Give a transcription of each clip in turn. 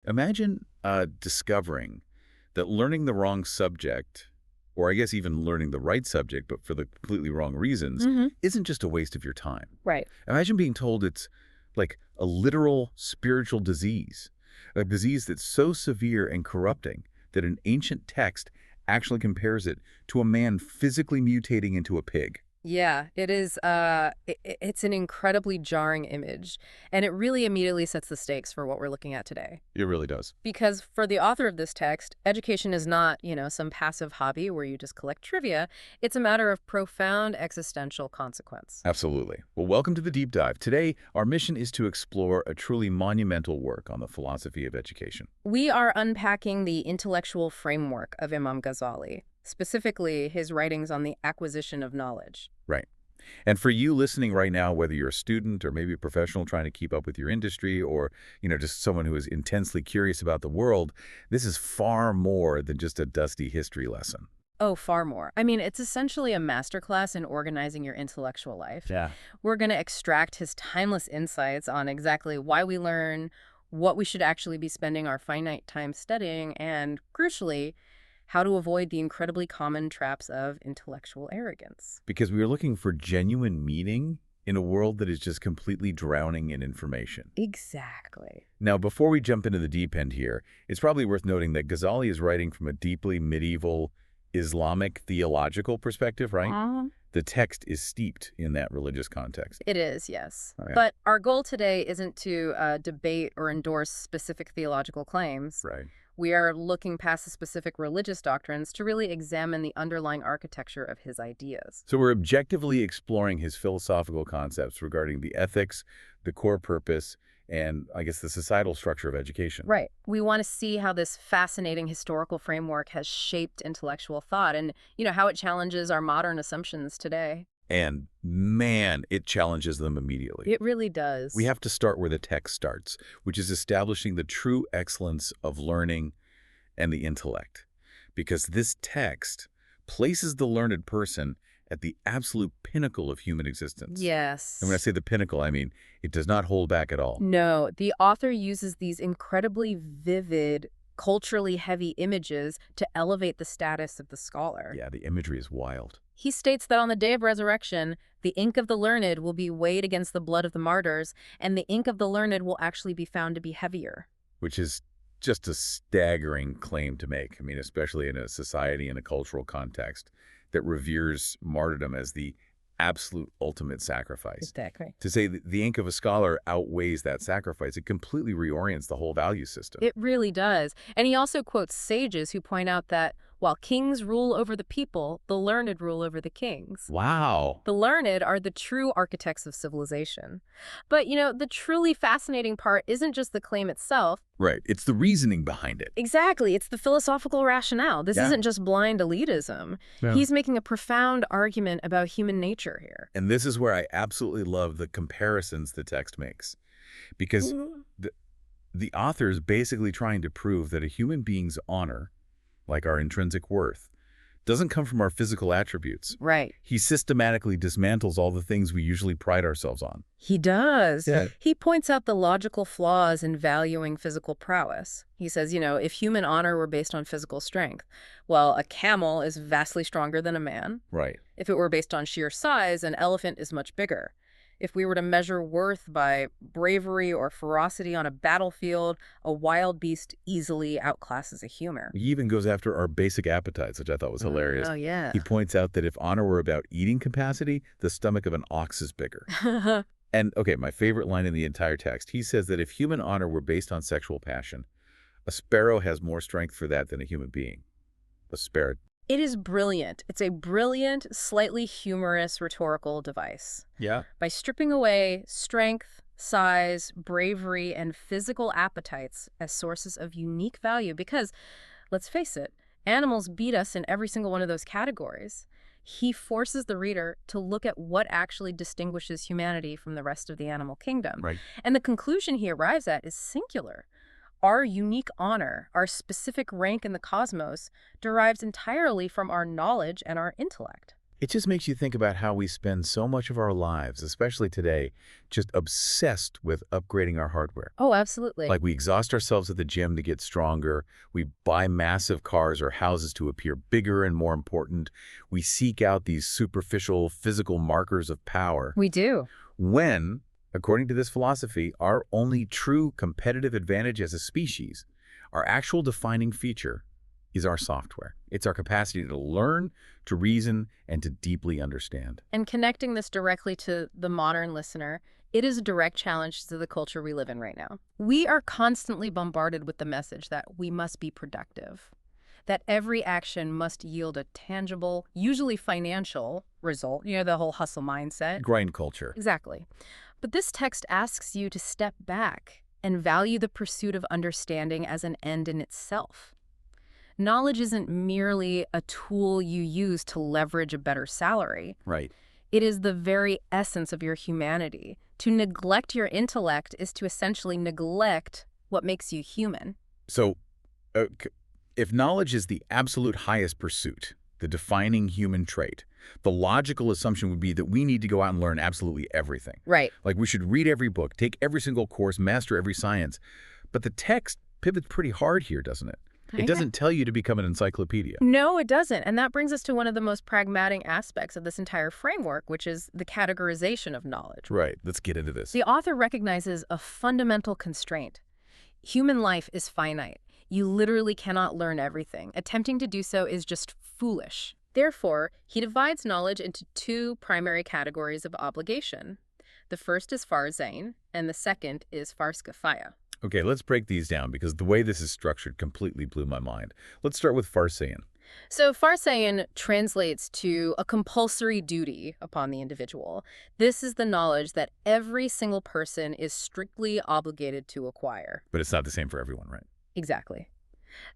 Imagine discovering that learning the wrong subject, or I guess even learning the right subject, but for the completely wrong reasons, Hmm. isn't just a waste of your time. Right. Imagine being told it's like a literal spiritual disease, a disease that's so severe and corrupting that an ancient text actually compares it to a man physically mutating into a pig. Yeah, it is. It's an incredibly jarring image, and it really immediately sets the stakes for what we're looking at today. It really does. Because for the author of this text, education is not, some passive hobby where you just collect trivia. It's a matter of profound existential consequence. Absolutely. Well, welcome to the deep dive. Today, our mission is to explore a truly monumental work on the philosophy of education. We are unpacking the intellectual framework of Imam Ghazali, specifically his writings on the acquisition of knowledge. Right. And for you listening right now, whether you're a student or maybe a professional trying to keep up with your industry or, just someone who is intensely curious about the world, this is far more than just a dusty history lesson. Oh, far more. I mean, it's essentially a masterclass in organizing your intellectual life. Yeah. We're going to extract his timeless insights on exactly why we learn, what we should actually be spending our finite time studying, and, crucially, how to avoid the incredibly common traps of intellectual arrogance. Because we are looking for genuine meaning in a world that is just completely drowning in information. Exactly. Now, before we jump into the deep end here, it's probably worth noting that Ghazali is writing from a deeply medieval Islamic theological perspective, right? The text is steeped in that religious context. It is, yes. Oh, yeah. But our goal today isn't to debate or endorse specific theological claims. Right. We are looking past the specific religious doctrines to really examine the underlying architecture of his ideas. So we're objectively exploring his philosophical concepts regarding the ethics, the core purpose, and I guess the societal structure of education. Right. We want to see how this fascinating historical framework has shaped intellectual thought and, how it challenges our modern assumptions today. And man, it challenges them immediately. It really does. We have to start where the text starts, which is establishing the true excellence of learning and the intellect. Because this text places the learned person at the absolute pinnacle of human existence. Yes. And when I say the pinnacle, I mean it does not hold back at all. No, the author uses these incredibly vivid, culturally heavy images to elevate the status of the scholar. Yeah, the imagery is wild. He states that on the day of resurrection, the ink of the learned will be weighed against the blood of the martyrs, and the ink of the learned will actually be found to be heavier. Which is just a staggering claim to make. I mean, especially in a society and a cultural context that reveres martyrdom as the absolute ultimate sacrifice. Exactly. To say that the ink of a scholar outweighs that sacrifice, it completely reorients the whole value system. It really does. And he also quotes sages who point out that while kings rule over the people, the learned rule over the kings. Wow. The learned are the true architects of civilization. But, the truly fascinating part isn't just the claim itself. Right. It's the reasoning behind it. Exactly. It's the philosophical rationale. This isn't just blind elitism. Yeah. He's making a profound argument about human nature here. And this is where I absolutely love the comparisons the text makes. Because the author is basically trying to prove that a human being's honor, like our intrinsic worth, doesn't come from our physical attributes. Right. He systematically dismantles all the things we usually pride ourselves on. He does. Yeah. He points out the logical flaws in valuing physical prowess. He says, if human honor were based on physical strength, well, a camel is vastly stronger than a man. Right. If it were based on sheer size, an elephant is much bigger. If we were to measure worth by bravery or ferocity on a battlefield, a wild beast easily outclasses a human. He even goes after our basic appetites, which I thought was hilarious. Oh, yeah. He points out that if honor were about eating capacity, the stomach of an ox is bigger. And, okay, my favorite line in the entire text, he says that if human honor were based on sexual passion, a sparrow has more strength for that than a human being. A sparrow. It is brilliant. It's a brilliant, slightly humorous rhetorical device. Yeah. By stripping away strength, size, bravery, and physical appetites as sources of unique value, because, let's face it, animals beat us in every single one of those categories. He forces the reader to look at what actually distinguishes humanity from the rest of the animal kingdom. Right. And the conclusion he arrives at is singular. Our unique honor, our specific rank in the cosmos, derives entirely from our knowledge and our intellect. It just makes you think about how we spend so much of our lives, especially today, just obsessed with upgrading our hardware. Oh, absolutely. Like we exhaust ourselves at the gym to get stronger. We buy massive cars or houses to appear bigger and more important. We seek out these superficial physical markers of power. We do. When, according to this philosophy, our only true competitive advantage as a species, our actual defining feature, is our software. It's our capacity to learn, to reason, and to deeply understand. And connecting this directly to the modern listener, it is a direct challenge to the culture we live in right now. We are constantly bombarded with the message that we must be productive, that every action must yield a tangible, usually financial, result. You know, the whole hustle mindset. Grind culture. Exactly. But this text asks you to step back and value the pursuit of understanding as an end in itself. Knowledge isn't merely a tool you use to leverage a better salary. Right. It is the very essence of your humanity. To neglect your intellect is to essentially neglect what makes you human. So, if knowledge is the absolute highest pursuit, the defining human trait, the logical assumption would be that we need to go out and learn absolutely everything. Right. Like we should read every book, take every single course, master every science. But the text pivots pretty hard here, doesn't it? It doesn't tell you to become an encyclopedia. No, it doesn't. And that brings us to one of the most pragmatic aspects of this entire framework, which is the categorization of knowledge. Right. Let's get into this. The author recognizes a fundamental constraint. Human life is finite. You literally cannot learn everything. Attempting to do so is just foolish. Therefore, he divides knowledge into two primary categories of obligation. The first is farzain, and the second is farskafaya. Okay, let's break these down because the way this is structured completely blew my mind. Let's start with farsain. So farsain translates to a compulsory duty upon the individual. This is the knowledge that every single person is strictly obligated to acquire. But it's not the same for everyone, right? Exactly.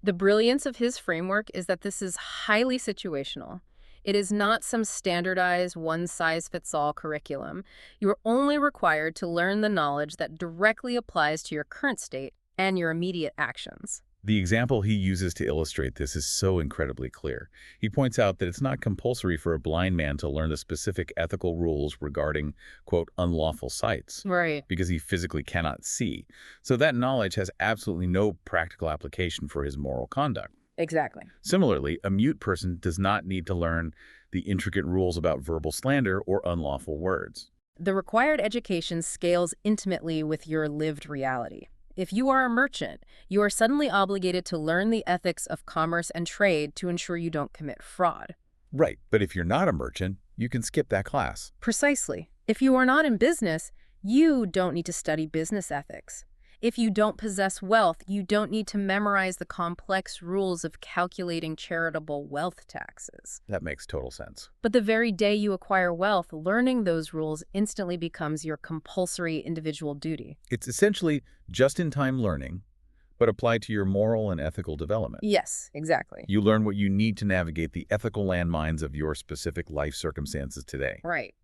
The brilliance of his framework is that this is highly situational. It is not some standardized one-size-fits-all curriculum. You are only required to learn the knowledge that directly applies to your current state and your immediate actions. The example he uses to illustrate this is so incredibly clear. He points out that it's not compulsory for a blind man to learn the specific ethical rules regarding, quote, unlawful sights. Right. Because he physically cannot see. So that knowledge has absolutely no practical application for his moral conduct. Exactly. Similarly, a mute person does not need to learn the intricate rules about verbal slander or unlawful words. The required education scales intimately with your lived reality. If you are a merchant, you are suddenly obligated to learn the ethics of commerce and trade to ensure you don't commit fraud. Right, but if you're not a merchant, you can skip that class. Precisely. If you are not in business, you don't need to study business ethics. If you don't possess wealth, you don't need to memorize the complex rules of calculating charitable wealth taxes. That makes total sense. But the very day you acquire wealth, learning those rules instantly becomes your compulsory individual duty. It's essentially just-in-time learning, but applied to your moral and ethical development. Yes, exactly. You learn what you need to navigate the ethical landmines of your specific life circumstances today. Right.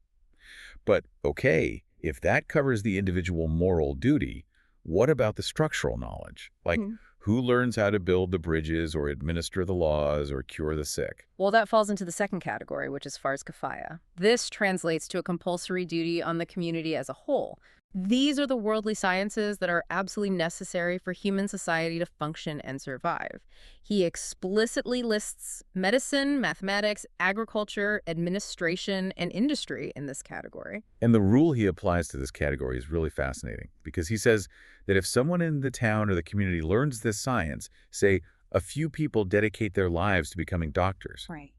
But, okay, if that covers the individual moral duty, what about the structural knowledge? Like, who learns how to build the bridges or administer the laws or cure the sick? Well, that falls into the second category, which is farz kifaya. This translates to a compulsory duty on the community as a whole. These are the worldly sciences that are absolutely necessary for human society to function and survive. He explicitly lists medicine, mathematics, agriculture, administration, and industry in this category. And the rule he applies to this category is really fascinating because he says that if someone in the town or the community learns this science, say a few people dedicate their lives to becoming doctors, Right.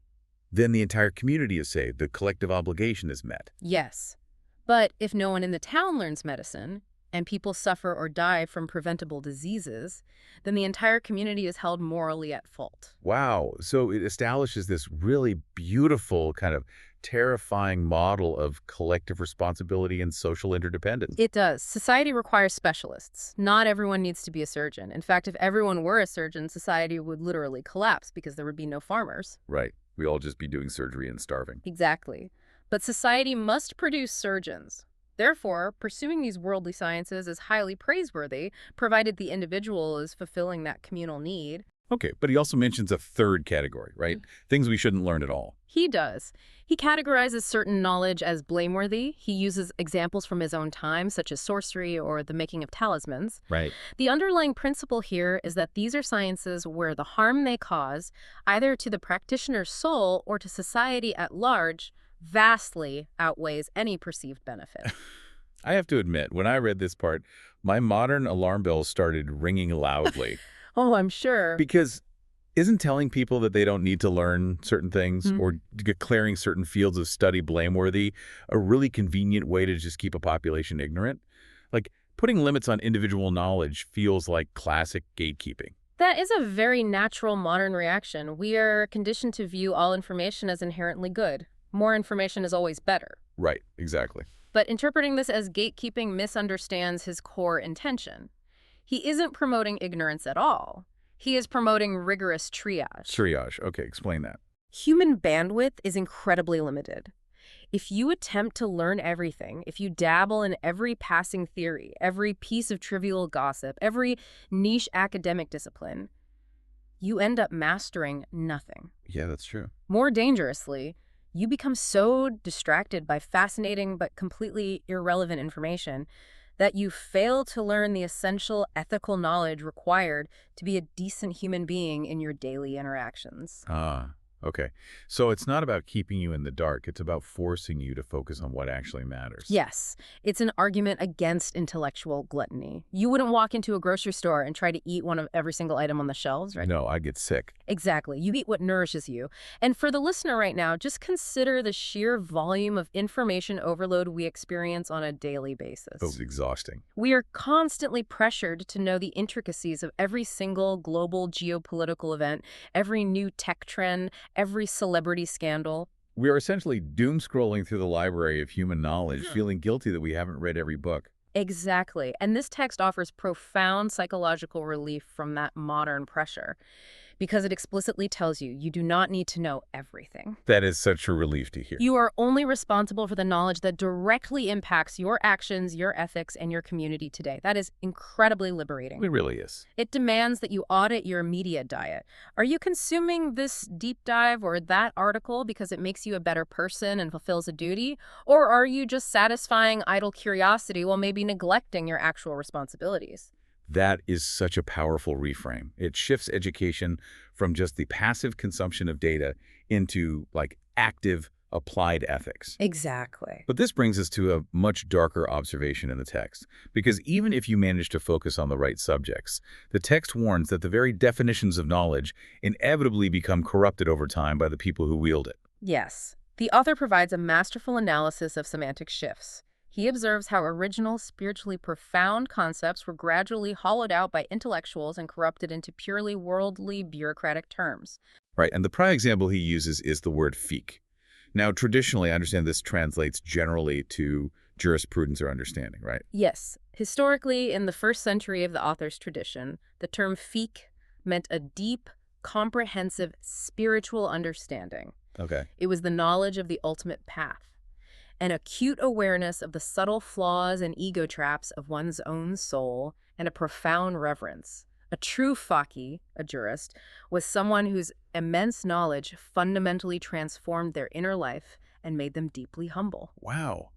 then the entire community is saved. The collective obligation is met. Yes. But if no one in the town learns medicine, and people suffer or die from preventable diseases, then the entire community is held morally at fault. Wow. So it establishes this really beautiful kind of terrifying model of collective responsibility and social interdependence. It does. Society requires specialists. Not everyone needs to be a surgeon. In fact, if everyone were a surgeon, society would literally collapse because there would be no farmers. Right. We'd all just be doing surgery and starving. Exactly. But society must produce surgeons. Therefore, pursuing these worldly sciences is highly praiseworthy, provided the individual is fulfilling that communal need. Okay, but he also mentions a third category, right? Things we shouldn't learn at all. He does. He categorizes certain knowledge as blameworthy. He uses examples from his own time, such as sorcery or the making of talismans. Right. The underlying principle here is that these are sciences where the harm they cause, either to the practitioner's soul or to society at large, vastly outweighs any perceived benefit. I have to admit, when I read this part, my modern alarm bells started ringing loudly. Oh, I'm sure. Because isn't telling people that they don't need to learn certain things Hmm. or declaring certain fields of study blameworthy a really convenient way to just keep a population ignorant? Like, putting limits on individual knowledge feels like classic gatekeeping. That is a very natural modern reaction. We are conditioned to view all information as inherently good. More information is always better. Right, exactly. But interpreting this as gatekeeping misunderstands his core intention. He isn't promoting ignorance at all. He is promoting rigorous triage. Triage. Okay, explain that. Human bandwidth is incredibly limited. If you attempt to learn everything, if you dabble in every passing theory, every piece of trivial gossip, every niche academic discipline, you end up mastering nothing. Yeah, that's true. More dangerously, you become so distracted by fascinating but completely irrelevant information that you fail to learn the essential ethical knowledge required to be a decent human being in your daily interactions. Ah, okay. So it's not about keeping you in the dark. It's about forcing you to focus on what actually matters. Yes, it's an argument against intellectual gluttony. You wouldn't walk into a grocery store and try to eat one of every single item on the shelves, right? No, I get sick. Exactly. You eat what nourishes you. And for the listener right now, just consider the sheer volume of information overload we experience on a daily basis. It was exhausting. We are constantly pressured to know the intricacies of every single global geopolitical event, every new tech trend, every celebrity scandal. We are essentially doom scrolling through the library of human knowledge, feeling guilty that we haven't read every book. Exactly. And this text offers profound psychological relief from that modern pressure because it explicitly tells you you do not need to know everything. That is such a relief to hear. You are only responsible for the knowledge that directly impacts your actions, your ethics, and your community today. That is incredibly liberating. It really is. It demands that you audit your media diet. Are you consuming this deep dive or that article because it makes you a better person and fulfills a duty? Or are you just satisfying idle curiosity while maybe neglecting your actual responsibilities? That is such a powerful reframe. It shifts education from just the passive consumption of data into, like, active, applied ethics. Exactly. But this brings us to a much darker observation in the text, because even if you manage to focus on the right subjects, the text warns that the very definitions of knowledge inevitably become corrupted over time by the people who wield it. Yes. The author provides a masterful analysis of semantic shifts. He observes how original, spiritually profound concepts were gradually hollowed out by intellectuals and corrupted into purely worldly, bureaucratic terms. Right, and the prime example he uses is the word fiqh. Now, traditionally, I understand this translates generally to jurisprudence or understanding, right? Yes. Historically, in the first century of the author's tradition, the term fiqh meant a deep, comprehensive spiritual understanding. Okay. It was the knowledge of the ultimate path, an acute awareness of the subtle flaws and ego traps of one's own soul, and a profound reverence. A true faqih, a jurist, was someone whose immense knowledge fundamentally transformed their inner life and made them deeply humble. Wow.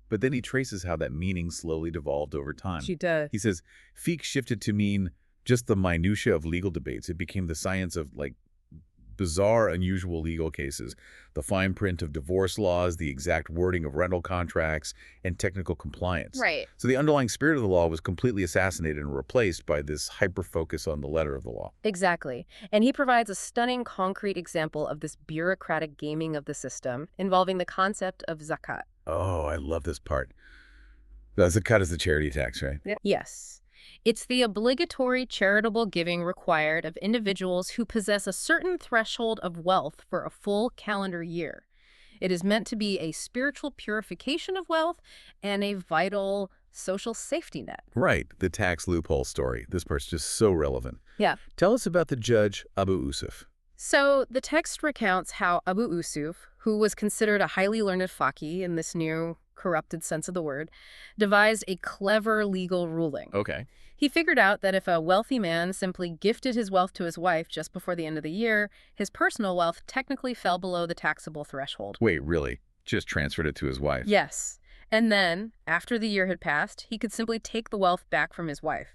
But then he traces how that meaning slowly devolved over time. She does. He says, fiqh shifted to mean just the minutiae of legal debates. It became the science of, like, bizarre, unusual legal cases, the fine print of divorce laws, the exact wording of rental contracts, and technical compliance. Right. So the underlying spirit of the law was completely assassinated and replaced by this hyper-focus on the letter of the law. Exactly. And he provides a stunning concrete example of this bureaucratic gaming of the system involving the concept of zakat. Oh, I love this part. The zakat is the charity tax, right? Yes. It's the obligatory charitable giving required of individuals who possess a certain threshold of wealth for a full calendar year. It is meant to be a spiritual purification of wealth and a vital social safety net. Right, the tax loophole story. This part's just so relevant. Yeah. Tell us about the judge, Abu Usuf. So the text recounts how Abu Usuf, who was considered a highly learned faqih in this new corrupted sense of the word, devised a clever legal ruling. Okay. He figured out that if a wealthy man simply gifted his wealth to his wife just before the end of the year, his personal wealth technically fell below the taxable threshold. Wait, really? Just transferred it to his wife? Yes. And then, after the year had passed, he could simply take the wealth back from his wife.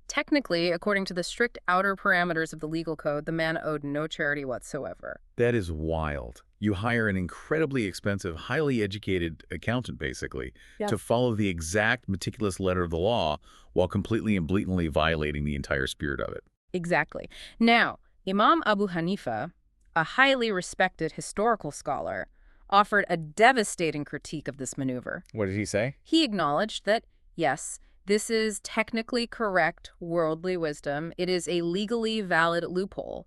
Technically, according to the strict outer parameters of the legal code, the man owed no charity whatsoever. That is wild. You hire an incredibly expensive, highly educated accountant, basically, Yes. to follow the exact meticulous letter of the law while completely and blatantly violating the entire spirit of it. Exactly. Now, Imam Abu Hanifa, a highly respected historical scholar, offered a devastating critique of this maneuver. What did he say? He acknowledged that, yes, this is technically correct worldly wisdom. It is a legally valid loophole.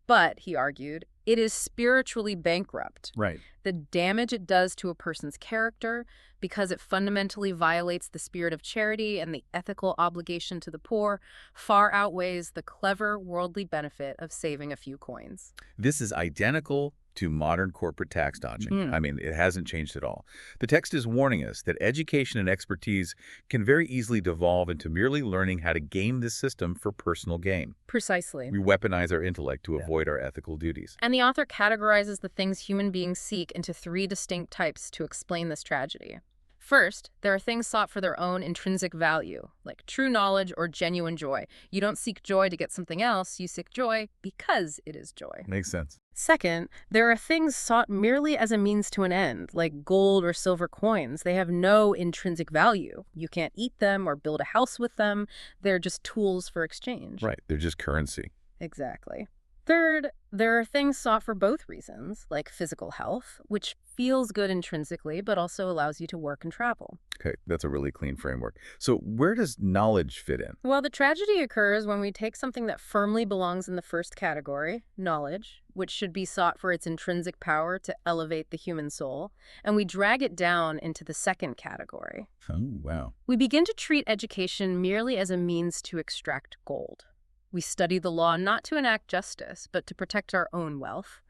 But, he argued, it is spiritually bankrupt. Right. The damage it does to a person's character, because it fundamentally violates the spirit of charity and the ethical obligation to the poor, far outweighs the clever worldly benefit of saving a few coins. This is identical to modern corporate tax dodging. I mean, it hasn't changed at all. The text is warning us that education and expertise can very easily devolve into merely learning how to game this system for personal gain. Precisely. We weaponize our intellect to avoid our ethical duties. And the author categorizes the things human beings seek into 3 distinct types to explain this tragedy. First, there are things sought for their own intrinsic value, like true knowledge or genuine joy. You don't seek joy to get something else, you seek joy because it is joy. Makes sense. Second, there are things sought merely as a means to an end, like gold or silver coins. They have no intrinsic value. You can't eat them or build a house with them. They're just tools for exchange. Right. They're just currency. Exactly. Third, there are things sought for both reasons, like physical health, which feels good intrinsically, but also allows you to work and travel. Okay, that's a really clean framework. So where does knowledge fit in? Well, the tragedy occurs when we take something that firmly belongs in the first category, knowledge, which should be sought for its intrinsic power to elevate the human soul, and we drag it down into the second category. Oh, wow. We begin to treat education merely as a means to extract gold. We study the law not to enact justice, but to protect our own wealth.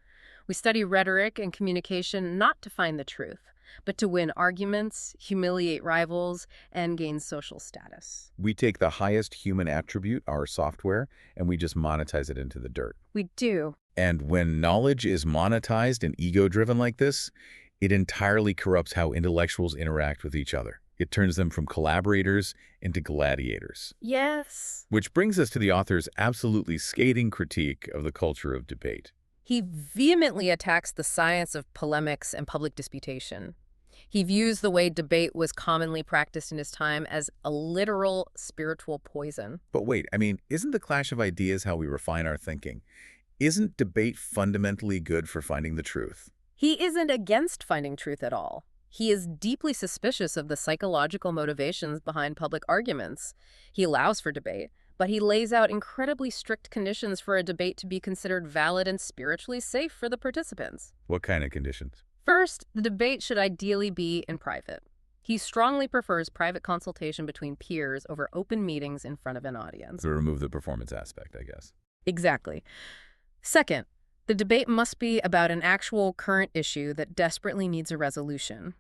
We study rhetoric and communication not to find the truth, but to win arguments, humiliate rivals, and gain social status. We take the highest human attribute, our software, and we just monetize it into the dirt. We do. And when knowledge is monetized and ego-driven like this, it entirely corrupts how intellectuals interact with each other. It turns them from collaborators into gladiators. Yes. Which brings us to the author's absolutely scathing critique of the culture of debate. He vehemently attacks the science of polemics and public disputation. He views the way debate was commonly practiced in his time as a literal spiritual poison. But wait, I mean, isn't the clash of ideas how we refine our thinking? Isn't debate fundamentally good for finding the truth? He isn't against finding truth at all. He is deeply suspicious of the psychological motivations behind public arguments. He allows for debate, but he lays out incredibly strict conditions for a debate to be considered valid and spiritually safe for the participants. What kind of conditions? First, the debate should ideally be in private. He strongly prefers private consultation between peers over open meetings in front of an audience. To remove the performance aspect, I guess. Exactly. Second, the debate must be about an actual current issue that desperately needs a resolution,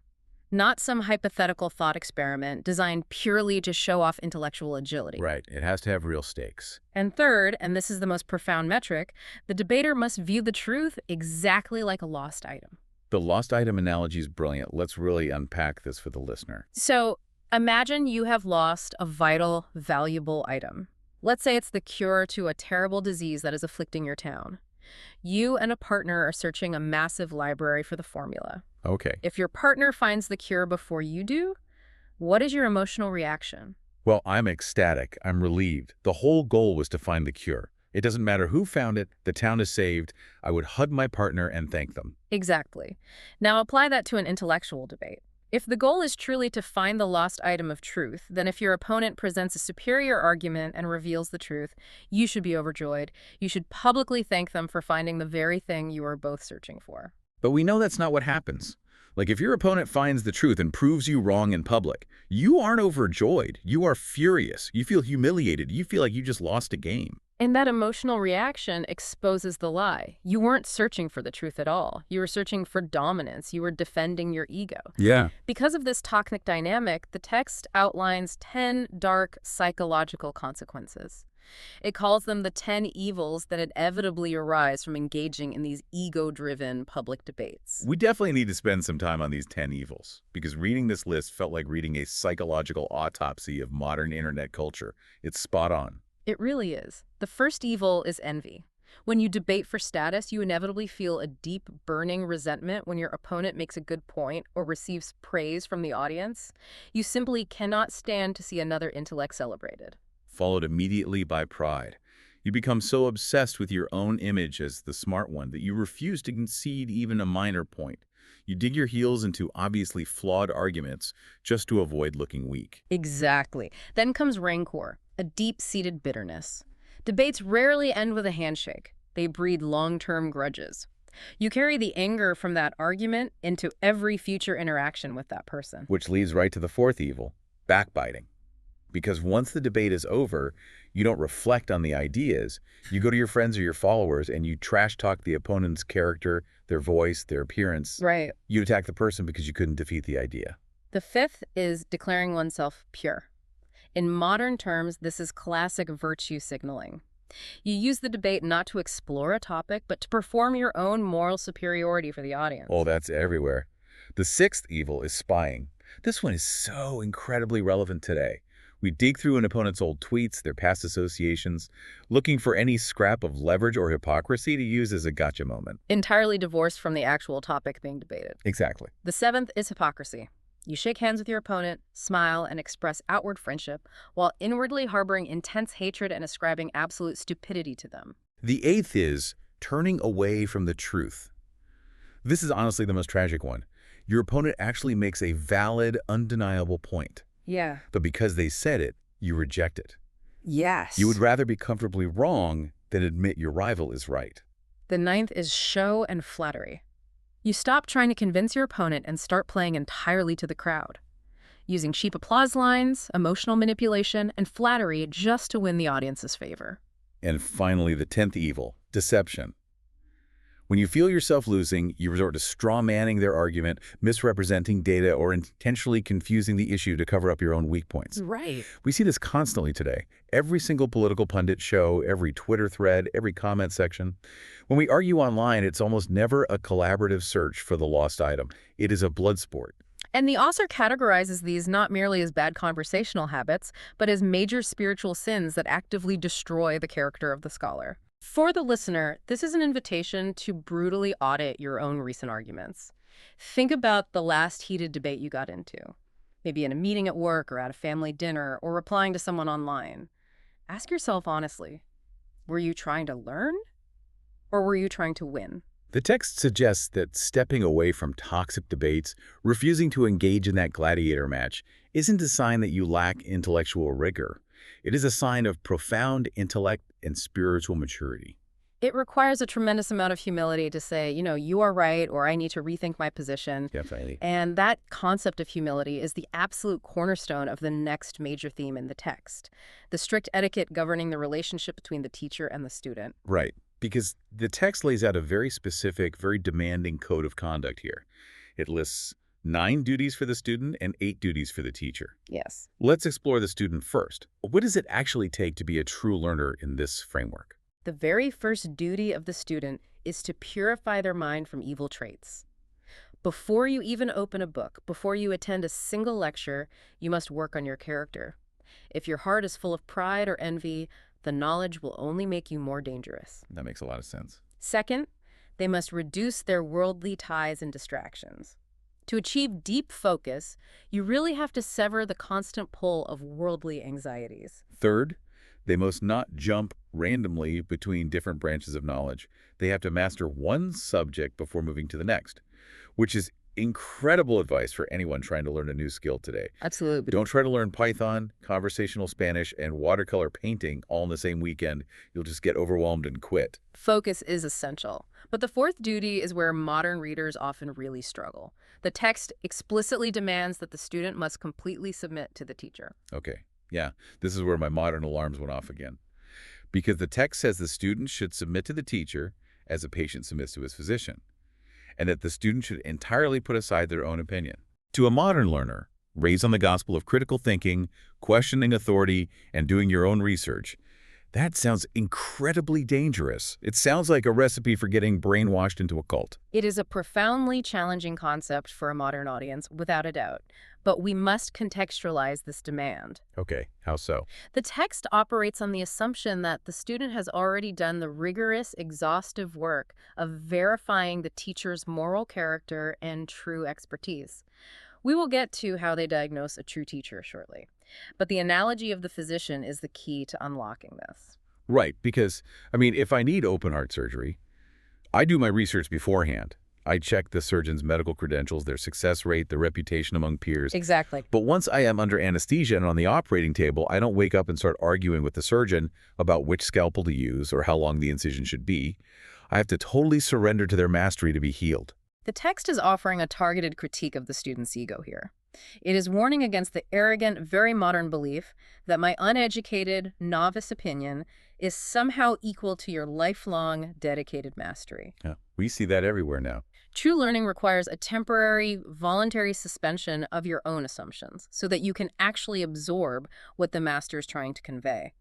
not some hypothetical thought experiment designed purely to show off intellectual agility. Right. It has to have real stakes. And third, and this is the most profound metric, the debater must view the truth exactly like a lost item. The lost item analogy is brilliant. Let's really unpack this for the listener. So imagine you have lost a vital, valuable item. Let's say it's the cure to a terrible disease that is afflicting your town. You and a partner are searching a massive library for the formula. Okay. If your partner finds the cure before you do, what is your emotional reaction? Well, I'm ecstatic. I'm relieved. The whole goal was to find the cure. It doesn't matter who found it. The town is saved. I would hug my partner and thank them. Exactly. Now apply that to an intellectual debate. If the goal is truly to find the lost item of truth, then if your opponent presents a superior argument and reveals the truth, you should be overjoyed. You should publicly thank them for finding the very thing you are both searching for. But we know that's not what happens. Like if your opponent finds the truth and proves you wrong in public, you aren't overjoyed. You are furious. You feel humiliated. You feel like you just lost a game. And that emotional reaction exposes the lie. You weren't searching for the truth at all. You were searching for dominance. You were defending your ego. Yeah. Because of this toxic dynamic, the text outlines 10 dark psychological consequences. It calls them the 10 evils that inevitably arise from engaging in these ego-driven public debates. We definitely need to spend some time on these 10 evils, because reading this list felt like reading a psychological autopsy of modern internet culture. It's spot on. It really is. The first evil is envy. When you debate for status, you inevitably feel a deep, burning resentment when your opponent makes a good point or receives praise from the audience. You simply cannot stand to see another intellect celebrated. Followed immediately by pride. You become so obsessed with your own image as the smart one that you refuse to concede even a minor point. You dig your heels into obviously flawed arguments just to avoid looking weak. Exactly. Then comes rancor, a deep-seated bitterness. Debates rarely end with a handshake. They breed long-term grudges. You carry the anger from that argument into every future interaction with that person. Which leads right to the fourth evil, backbiting. Because once the debate is over, you don't reflect on the ideas. You go to your friends or your followers and you trash talk the opponent's character, their voice, their appearance. Right. You attack the person because you couldn't defeat the idea. The fifth is declaring oneself pure. In modern terms, this is classic virtue signaling. You use the debate not to explore a topic, but to perform your own moral superiority for the audience. Oh, that's everywhere. The sixth evil is spying. This one is so incredibly relevant today. We dig through an opponent's old tweets, their past associations, looking for any scrap of leverage or hypocrisy to use as a gotcha moment. Entirely divorced from the actual topic being debated. Exactly. The seventh is hypocrisy. You shake hands with your opponent, smile, and express outward friendship, while inwardly harboring intense hatred and ascribing absolute stupidity to them. The eighth is turning away from the truth. This is honestly the most tragic one. Your opponent actually makes a valid, undeniable point. Yeah. But because they said it, you reject it. Yes. You would rather be comfortably wrong than admit your rival is right. The ninth is show and flattery. You stop trying to convince your opponent and start playing entirely to the crowd, using cheap applause lines, emotional manipulation, and flattery just to win the audience's favor. And finally, the 10th evil, deception. When you feel yourself losing, you resort to straw-manning their argument, misrepresenting data, or intentionally confusing the issue to cover up your own weak points. Right. We see this constantly today. Every single political pundit show, every Twitter thread, every comment section. When we argue online, it's almost never a collaborative search for the lost item. It is a blood sport. And the author categorizes these not merely as bad conversational habits, but as major spiritual sins that actively destroy the character of the scholar. For the listener, this is an invitation to brutally audit your own recent arguments. Think about the last heated debate you got into, maybe in a meeting at work or at a family dinner or replying to someone online. Ask yourself honestly, were you trying to learn or were you trying to win? The text suggests that stepping away from toxic debates, refusing to engage in that gladiator match, isn't a sign that you lack intellectual rigor. It is a sign of profound intellect and spiritual maturity. It requires a tremendous amount of humility to say, you are right, or I need to rethink my position. Definitely. And that concept of humility is the absolute cornerstone of the next major theme in the text, the strict etiquette governing the relationship between the teacher and the student. Right, because the text lays out a very specific, very demanding code of conduct here. It lists 9 duties for the student and 8 duties for the teacher. Yes. Let's explore the student first. What does it actually take to be a true learner in this framework? The very first duty of the student is to purify their mind from evil traits. Before you even open a book, before you attend a single lecture, you must work on your character. If your heart is full of pride or envy, the knowledge will only make you more dangerous. That makes a lot of sense. Second, they must reduce their worldly ties and distractions. To achieve deep focus, you really have to sever the constant pull of worldly anxieties. Third, they must not jump randomly between different branches of knowledge. They have to master one subject before moving to the next, which is incredible advice for anyone trying to learn a new skill today. Absolutely. Don't try to learn Python, conversational Spanish, and watercolor painting all in the same weekend. You'll just get overwhelmed and quit. Focus is essential. But the fourth duty is where modern readers often really struggle. The text explicitly demands that the student must completely submit to the teacher. Okay, yeah, this is where my modern alarms went off again. because the text says the student should submit to the teacher as a patient submits to his physician, and that the student should entirely put aside their own opinion. To a modern learner, raised on the gospel of critical thinking, questioning authority, and doing your own research, that sounds incredibly dangerous. It sounds like a recipe for getting brainwashed into a cult. It is a profoundly challenging concept for a modern audience, without a doubt. But we must contextualize this demand. Okay, how so? The text operates on the assumption that the student has already done the rigorous, exhaustive work of verifying the teacher's moral character and true expertise. We will get to how they diagnose a true teacher shortly. But the analogy of the physician is the key to unlocking this. Right, because, if I need open heart surgery, I do my research beforehand. I check the surgeon's medical credentials, their success rate, their reputation among peers. Exactly. But once I am under anesthesia and on the operating table, I don't wake up and start arguing with the surgeon about which scalpel to use or how long the incision should be. I have to totally surrender to their mastery to be healed. The text is offering a targeted critique of the student's ego here. It is warning against the arrogant, very modern belief that my uneducated, novice opinion is somehow equal to your lifelong, dedicated mastery. Yeah, we see that everywhere now. True learning requires a temporary, voluntary suspension of your own assumptions so that you can actually absorb what the master is trying to convey.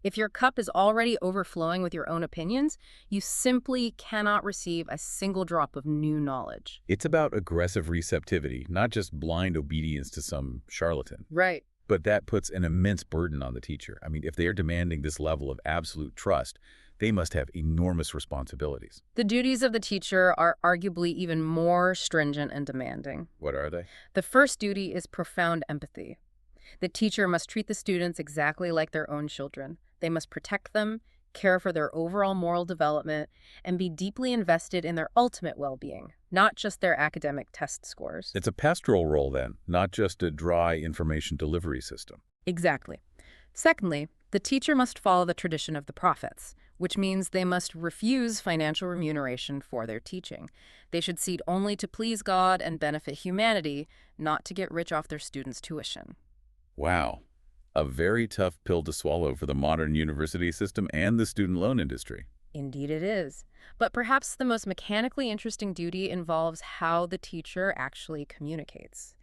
If your cup is already overflowing with your own opinions, you simply cannot receive a single drop of new knowledge. It's about aggressive receptivity, not just blind obedience to some charlatan. Right. But that puts an immense burden on the teacher. If they are demanding this level of absolute trust, they must have enormous responsibilities. The duties of the teacher are arguably even more stringent and demanding. What are they? The first duty is profound empathy. The teacher must treat the students exactly like their own children. They must protect them, care for their overall moral development, and be deeply invested in their ultimate well-being, not just their academic test scores. It's a pastoral role then, not just a dry information delivery system. Exactly. Secondly, the teacher must follow the tradition of the prophets, which means they must refuse financial remuneration for their teaching. They should seek only to please God and benefit humanity, not to get rich off their students' tuition. Wow. A very tough pill to swallow for the modern university system and the student loan industry. Indeed it is. But perhaps the most mechanically interesting duty involves how the teacher actually communicates.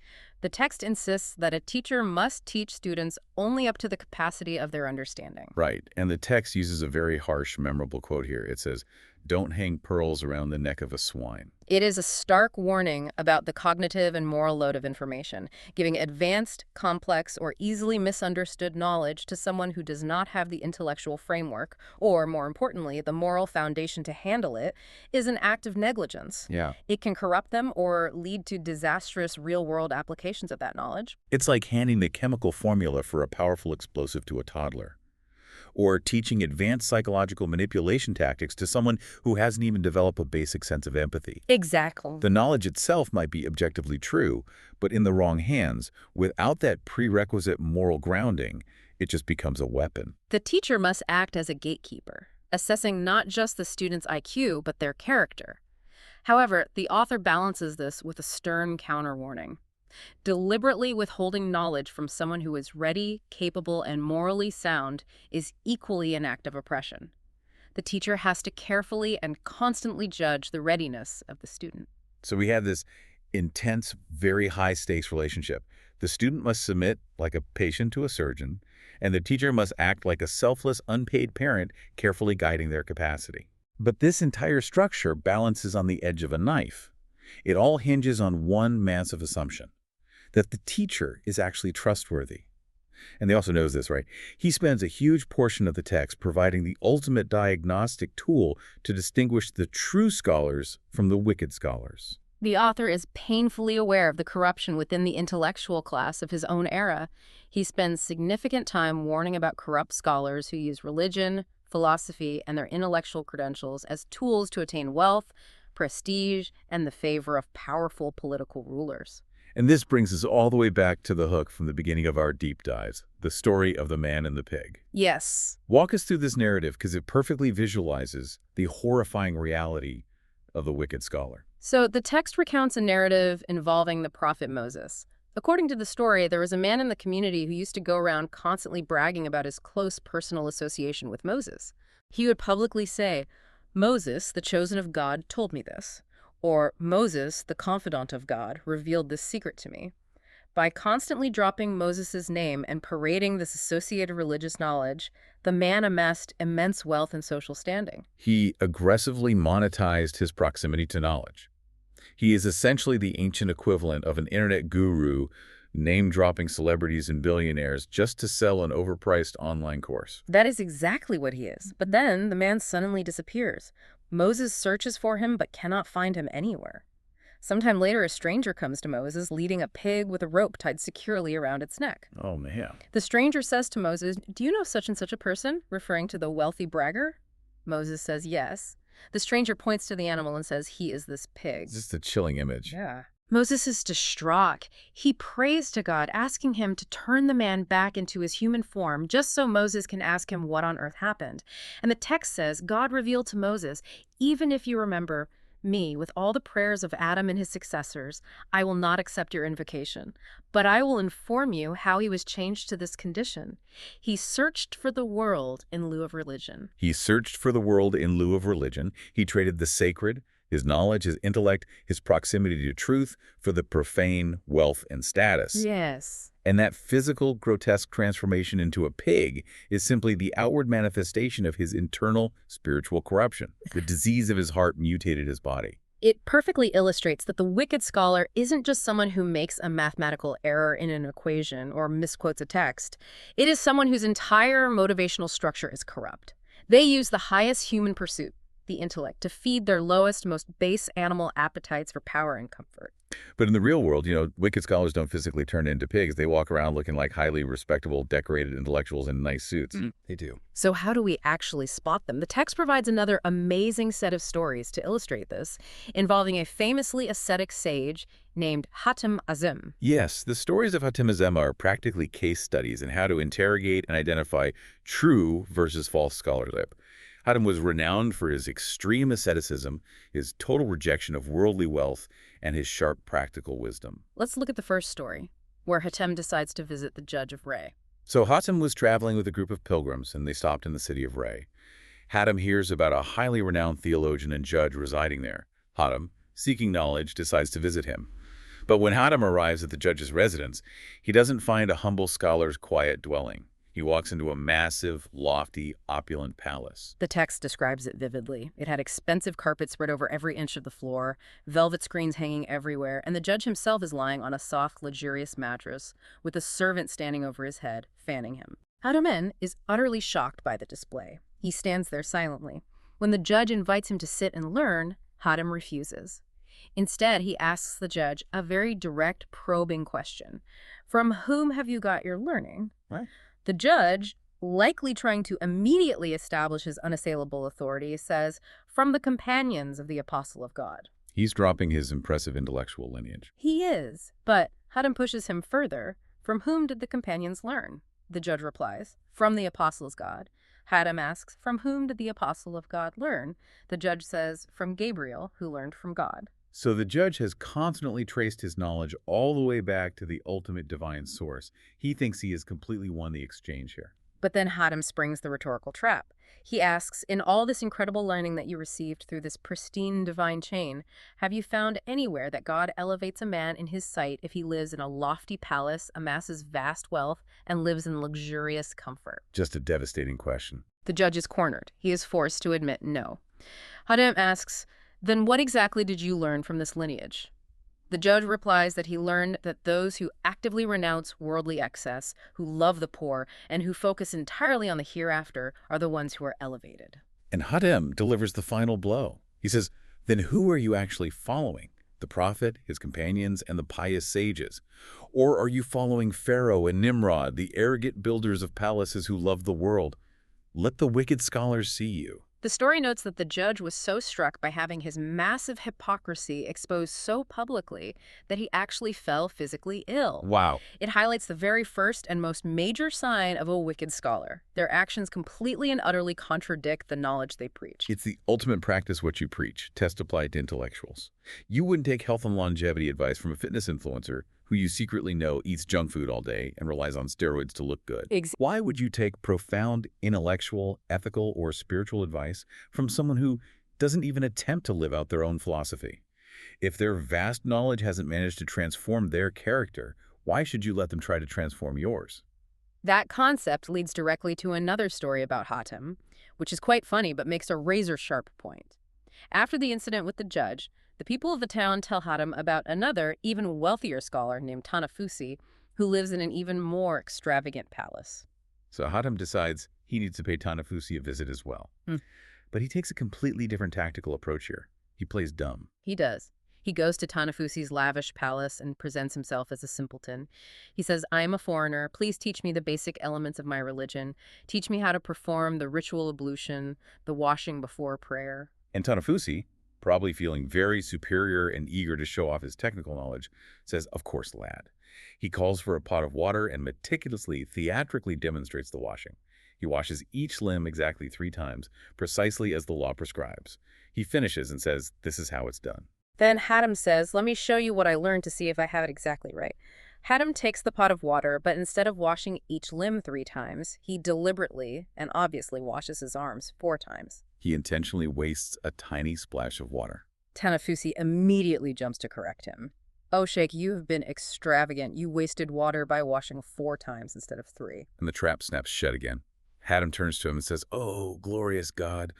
The text insists that a teacher must teach students only up to the capacity of their understanding. Right. And the text uses a very harsh, memorable quote here. It says, "Don't hang pearls around the neck of a swine." It is a stark warning about the cognitive and moral load of information. Giving advanced, complex, or easily misunderstood knowledge to someone who does not have the intellectual framework, or more importantly, the moral foundation to handle it, is an act of negligence. Yeah. It can corrupt them or lead to disastrous real-world applications of that knowledge. It's like handing the chemical formula for a powerful explosive to a toddler, or teaching advanced psychological manipulation tactics to someone who hasn't even developed a basic sense of empathy. Exactly. The knowledge itself might be objectively true, but in the wrong hands, without that prerequisite moral grounding, it just becomes a weapon. The teacher must act as a gatekeeper, assessing not just the student's IQ, but their character. However, the author balances this with a stern counter-warning. Deliberately withholding knowledge from someone who is ready, capable, and morally sound is equally an act of oppression. The teacher has to carefully and constantly judge the readiness of the student. So we have this intense, very high-stakes relationship. The student must submit like a patient to a surgeon, and the teacher must act like a selfless, unpaid parent, carefully guiding their capacity. But this entire structure balances on the edge of a knife. It all hinges on one massive assumption: that the teacher is actually trustworthy. And they also knows this, right? He spends a huge portion of the text providing the ultimate diagnostic tool to distinguish the true scholars from the wicked scholars. The author is painfully aware of the corruption within the intellectual class of his own era. He spends significant time warning about corrupt scholars who use religion, philosophy, and their intellectual credentials as tools to attain wealth, prestige, and the favor of powerful political rulers. And this brings us all the way back to the hook from the beginning of our deep dives, the story of the man and the pig. Yes. Walk us through this narrative because it perfectly visualizes the horrifying reality of the wicked scholar. So the text recounts a narrative involving the prophet Moses, According to the story, there was a man in the community who used to go around constantly bragging about his close personal association with Moses. He would publicly say, "Moses, the chosen of God, told me this," or "Moses, the confidant of God, revealed this secret to me." By constantly dropping Moses' name and parading this associated religious knowledge, the man amassed immense wealth and social standing. He aggressively monetized his proximity to knowledge. He is essentially the ancient equivalent of an internet guru name-dropping celebrities and billionaires just to sell an overpriced online course. That is exactly what he is. But then the man suddenly disappears. Moses searches for him but cannot find him anywhere. Sometime later, a stranger comes to Moses leading a pig with a rope tied securely around its neck. Oh, man. The stranger says to Moses, "Do you know such and such a person?" referring to the wealthy bragger. Moses says yes. The stranger points to the animal and says he is this pig. It's just a chilling image. Yeah. Moses is distraught. He prays to God, asking him to turn the man back into his human form just so Moses can ask him what on earth happened. And the text says, God revealed to Moses, "Even if you remember me with all the prayers of Adam and his successors, I will not accept your invocation, but I will inform you how he was changed to this condition. He searched for the world in lieu of religion." He searched for the world in lieu of religion. He traded the sacred, his knowledge, his intellect, his proximity to truth for the profane, wealth, and status. Yes. And that physical, grotesque transformation into a pig is simply the outward manifestation of his internal spiritual corruption. The disease of his heart mutated his body. It perfectly illustrates that the wicked scholar isn't just someone who makes a mathematical error in an equation or misquotes a text. It is someone whose entire motivational structure is corrupt. They use the highest human pursuit, the intellect, to feed their lowest, most base animal appetites for power and comfort. But in the real world, wicked scholars don't physically turn into pigs. They walk around looking like highly respectable, decorated intellectuals in nice suits. They do. So how do we actually spot them? The text provides another amazing set of stories to illustrate this, involving a famously ascetic sage named Hatem Azem. Yes, the stories of Hatem Azem are practically case studies in how to interrogate and identify true versus false scholarship. Hatem was renowned for his extreme asceticism, his total rejection of worldly wealth, and his sharp practical wisdom. Let's look at the first story, where Hatem decides to visit the judge of Ray. So Hatem was traveling with a group of pilgrims, and they stopped in the city of Ray. Hatem hears about a highly renowned theologian and judge residing there. Hatem, seeking knowledge, decides to visit him. But when Hatem arrives at the judge's residence, he doesn't find a humble scholar's quiet dwelling. He walks into a massive, lofty, opulent palace. The text describes it vividly. It had expensive carpets spread over every inch of the floor, velvet screens hanging everywhere, and the judge himself is lying on a soft, luxurious mattress, with a servant standing over his head, fanning him. Hatem is utterly shocked by the display. He stands there silently. When the judge invites him to sit and learn, Hatem refuses. Instead, he asks the judge a very direct, probing question. "From whom have you got your learning?" What? The judge, likely trying to immediately establish his unassailable authority, says, "From the companions of the Apostle of God." He's dropping his impressive intellectual lineage. He is, but Hatem pushes him further. "From whom did the companions learn?" The judge replies, "From the Apostles of God." Hatem asks, "From whom did the Apostle of God learn?" The judge says, "From Gabriel, who learned from God." So the judge has constantly traced his knowledge all the way back to the ultimate divine source. He thinks he has completely won the exchange here. But then Hatem springs the rhetorical trap. He asks, "In all this incredible learning that you received through this pristine divine chain, have you found anywhere that God elevates a man in his sight if he lives in a lofty palace, amasses vast wealth, and lives in luxurious comfort?" Just a devastating question. The judge is cornered. He is forced to admit no. Hatem asks, "Then what exactly did you learn from this lineage?" The judge replies that he learned that those who actively renounce worldly excess, who love the poor, and who focus entirely on the hereafter are the ones who are elevated. And Hatem delivers the final blow. He says, "Then who are you actually following? The prophet, his companions, and the pious sages? Or are you following Pharaoh and Nimrod, the arrogant builders of palaces who love the world? Let the wicked scholars see you." The story notes that the judge was so struck by having his massive hypocrisy exposed so publicly that he actually fell physically ill. Wow. It highlights the very first and most major sign of a wicked scholar. Their actions completely and utterly contradict the knowledge they preach. It's the ultimate practice what you preach. Test applied to intellectuals. You wouldn't take health and longevity advice from a fitness influencer who you secretly know eats junk food all day and relies on steroids to look good. Ex Why would you take profound intellectual, ethical, or spiritual advice from someone who doesn't even attempt to live out their own philosophy? If their vast knowledge hasn't managed to transform their character, why should you let them try to transform yours? That concept leads directly to another story about Hatem, which is quite funny but makes a razor-sharp point. After the incident with the judge, the people of the town tell Hatem about another, even wealthier scholar named Tanafusi, who lives in an even more extravagant palace. So Hatem decides he needs to pay Tanafusi a visit as well. But he takes a completely different tactical approach here. He plays dumb. He does. He goes to Tanafusi's lavish palace and presents himself as a simpleton. He says, "I am a foreigner. Please teach me the basic elements of my religion. Teach me how to perform the ritual ablution, the washing before prayer." And Tanafusi, probably feeling very superior and eager to show off his technical knowledge, says, "Of course, lad." He calls for a pot of water and meticulously, theatrically demonstrates the washing. He washes each limb exactly 3 times, precisely as the law prescribes. He finishes and says, "This is how it's done." Then Hatem says, "Let me show you what I learned to see if I have it exactly right." Hatem takes the pot of water, but instead of washing each limb 3 times, he deliberately and obviously washes his arms 4 times. He intentionally wastes a tiny splash of water. Tanafusi immediately jumps to correct him. "Oh, Sheikh, you have been extravagant. You wasted water by washing 4 times instead of 3. And the trap snaps shut again. Hatem turns to him and says, "Oh, glorious God,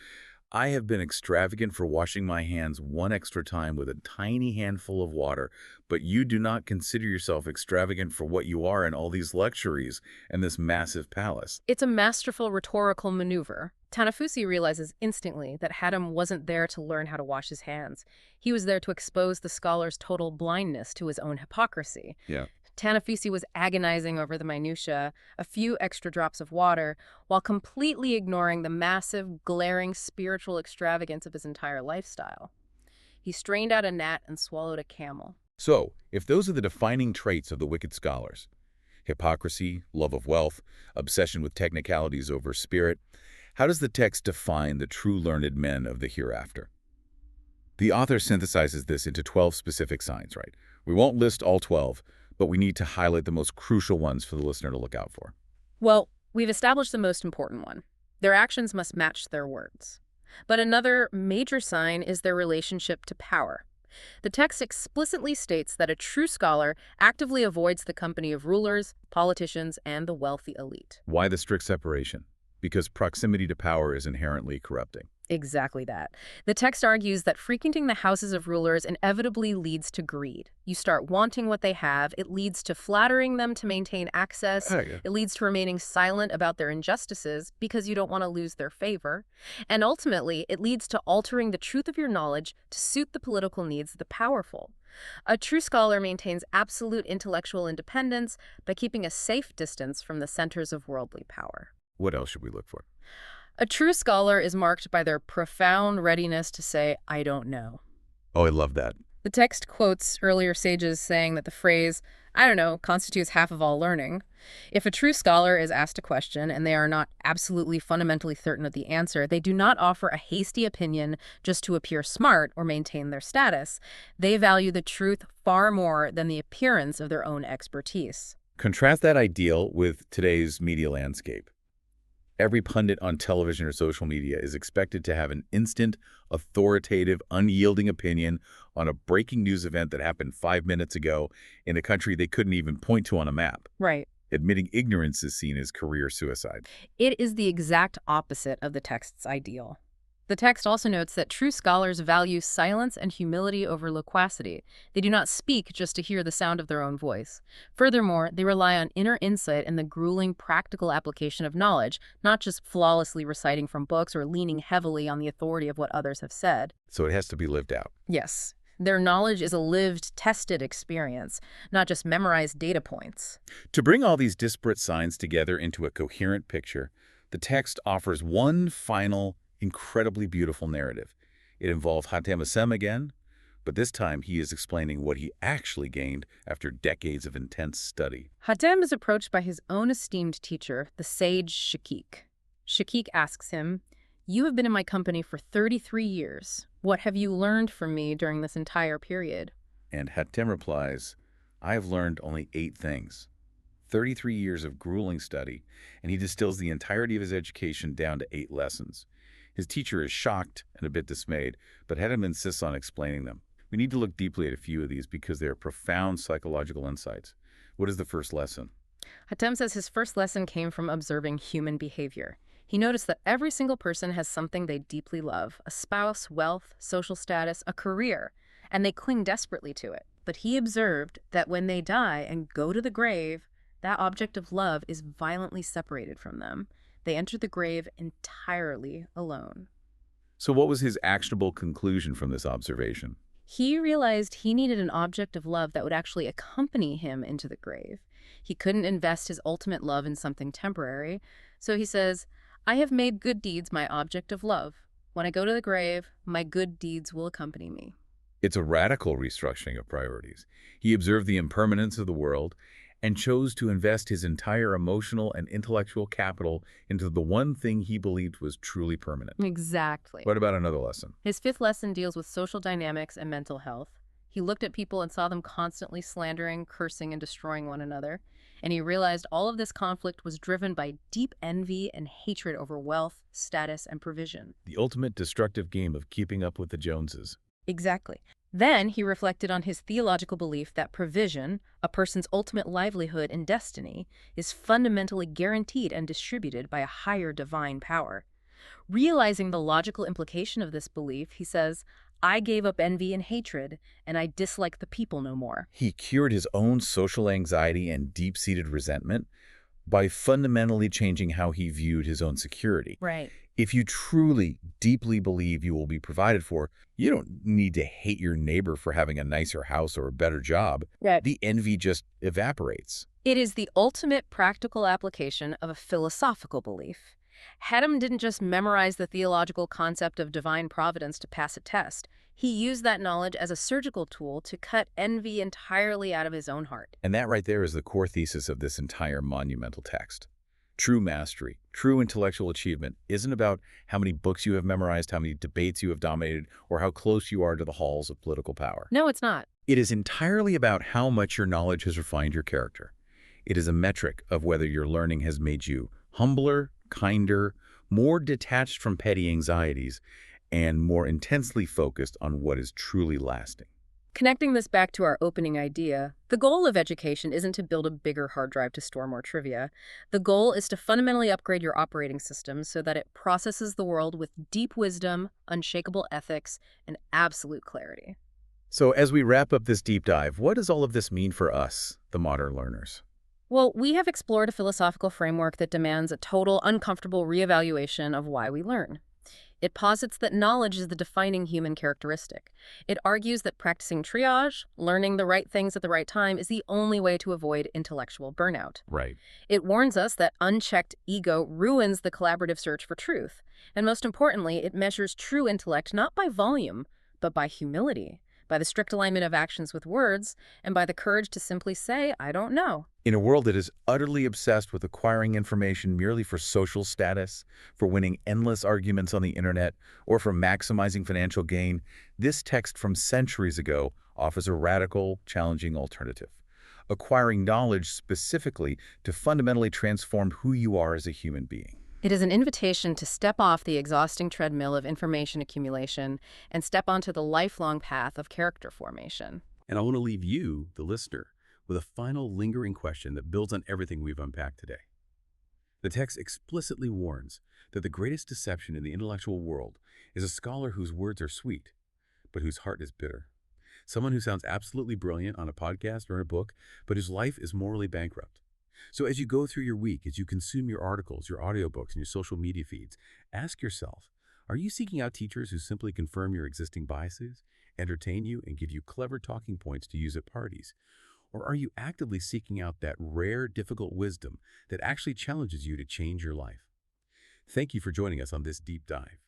I have been extravagant for washing my hands 1 extra time with a tiny handful of water, but you do not consider yourself extravagant for what you are in all these luxuries and this massive palace." It's a masterful rhetorical maneuver. Tanafusi realizes instantly that Hatem wasn't there to learn how to wash his hands. He was there to expose the scholar's total blindness to his own hypocrisy. Yeah. Tanafusi was agonizing over the minutiae, a few extra drops of water, while completely ignoring the massive, glaring spiritual extravagance of his entire lifestyle. He strained out a gnat and swallowed a camel. So, if those are the defining traits of the wicked scholars, hypocrisy, love of wealth, obsession with technicalities over spirit, how does the text define the true learned men of the hereafter? The author synthesizes this into 12 specific signs, right? We won't list all 12, but we need to highlight the most crucial ones for the listener to look out for. Well, we've established the most important one. Their actions must match their words. But another major sign is their relationship to power. The text explicitly states that a true scholar actively avoids the company of rulers, politicians, and the wealthy elite. Why the strict separation? Because proximity to power is inherently corrupting. Exactly that. The text argues that frequenting the houses of rulers inevitably leads to greed. You start wanting what they have. It leads to flattering them to maintain access. Yeah. It leads to remaining silent about their injustices because you don't want to lose their favor. And ultimately, it leads to altering the truth of your knowledge to suit the political needs of the powerful. A true scholar maintains absolute intellectual independence by keeping a safe distance from the centers of worldly power. What else should we look for? A true scholar is marked by their profound readiness to say, "I don't know." Oh, I love that. The text quotes earlier sages saying that the phrase, "I don't know," constitutes half of all learning. If a true scholar is asked a question and they are not absolutely fundamentally certain of the answer, they do not offer a hasty opinion just to appear smart or maintain their status. They value the truth far more than the appearance of their own expertise. Contrast that ideal with today's media landscape. Every pundit on television or social media is expected to have an instant, authoritative, unyielding opinion on a breaking news event that happened 5 minutes ago in a country they couldn't even point to on a map. Right. Admitting ignorance is seen as career suicide. It is the exact opposite of the text's ideal. The text also notes that true scholars value silence and humility over loquacity. They do not speak just to hear the sound of their own voice. Furthermore, they rely on inner insight and the grueling practical application of knowledge, not just flawlessly reciting from books or leaning heavily on the authority of what others have said. So it has to be lived out. Yes. Their knowledge is a lived, tested experience, not just memorized data points. To bring all these disparate signs together into a coherent picture, the text offers one final, incredibly beautiful narrative. It involves Hatem again, but this time he is explaining what he actually gained after decades of intense study. Hatem is approached by his own esteemed teacher, the sage Shakik. Shakik asks him, "You have been in my company for 33 years. What have you learned from me during this entire period?" And Hatem replies, I have learned only 8 things. 33 years of grueling study, and he distills the entirety of his education down to 8 lessons. His teacher is shocked and a bit dismayed, but Hedham insists on explaining them. We need to look deeply at a few of these because they are profound psychological insights. What is the first lesson? Hatem says his first lesson came from observing human behavior. He noticed that every single person has something they deeply love, a spouse, wealth, social status, a career, and they cling desperately to it. But he observed that when they die and go to the grave, that object of love is violently separated from them. They enter the grave entirely alone. So what was his actionable conclusion from this observation? He realized he needed an object of love that would actually accompany him into the grave. He couldn't invest his ultimate love in something temporary, so he says, I have made good deeds my object of love. When I go to the grave, my good deeds will accompany me. It's a radical restructuring of priorities. He observed the impermanence of the world and chose to invest his entire emotional and intellectual capital into the one thing he believed was truly permanent. Exactly. What about another lesson? His fifth lesson deals with social dynamics and mental health. He looked at people and saw them constantly slandering, cursing, and destroying one another. And he realized all of this conflict was driven by deep envy and hatred over wealth, status, and provision. The ultimate destructive game of keeping up with the Joneses. Exactly. Then he reflected on his theological belief that provision, a person's ultimate livelihood and destiny, is fundamentally guaranteed and distributed by a higher divine power. Realizing the logical implication of this belief, he says, I gave up envy and hatred, and I dislike the people no more. He cured his own social anxiety and deep-seated resentment by fundamentally changing how he viewed his own security. Right. If you truly, deeply believe you will be provided for, you don't need to hate your neighbor for having a nicer house or a better job. Right. The envy just evaporates. It is the ultimate practical application of a philosophical belief. Hedham didn't just memorize the theological concept of divine providence to pass a test. He used that knowledge as a surgical tool to cut envy entirely out of his own heart. And that right there is the core thesis of this entire monumental text. True mastery, true intellectual achievement isn't about how many books you have memorized, how many debates you have dominated, or how close you are to the halls of political power. No, it's not. It is entirely about how much your knowledge has refined your character. It is a metric of whether your learning has made you humbler, kinder, more detached from petty anxieties, and more intensely focused on what is truly lasting. Connecting this back to our opening idea, the goal of education isn't to build a bigger hard drive to store more trivia. The goal is to fundamentally upgrade your operating system so that it processes the world with deep wisdom, unshakable ethics, and absolute clarity. So as we wrap up this deep dive, what does all of this mean for us, the modern learners? Well, we have explored a philosophical framework that demands a total, uncomfortable reevaluation of why we learn. It posits that knowledge is the defining human characteristic. It argues that practicing triage, learning the right things at the right time, is the only way to avoid intellectual burnout. Right. It warns us that unchecked ego ruins the collaborative search for truth. And most importantly, it measures true intellect not by volume, but by humility, by the strict alignment of actions with words, and by the courage to simply say, I don't know. In a world that is utterly obsessed with acquiring information merely for social status, for winning endless arguments on the internet, or for maximizing financial gain, this text from centuries ago offers a radical, challenging alternative. Acquiring knowledge specifically to fundamentally transform who you are as a human being. It is an invitation to step off the exhausting treadmill of information accumulation and step onto the lifelong path of character formation. And I want to leave you, the listener, with a final lingering question that builds on everything we've unpacked today. The text explicitly warns that the greatest deception in the intellectual world is a scholar whose words are sweet, but whose heart is bitter. Someone who sounds absolutely brilliant on a podcast or in a book, but whose life is morally bankrupt. So as you go through your week, as you consume your articles, your audiobooks, and your social media feeds, ask yourself, are you seeking out teachers who simply confirm your existing biases, entertain you, and give you clever talking points to use at parties? Or are you actively seeking out that rare, difficult wisdom that actually challenges you to change your life? Thank you for joining us on this deep dive.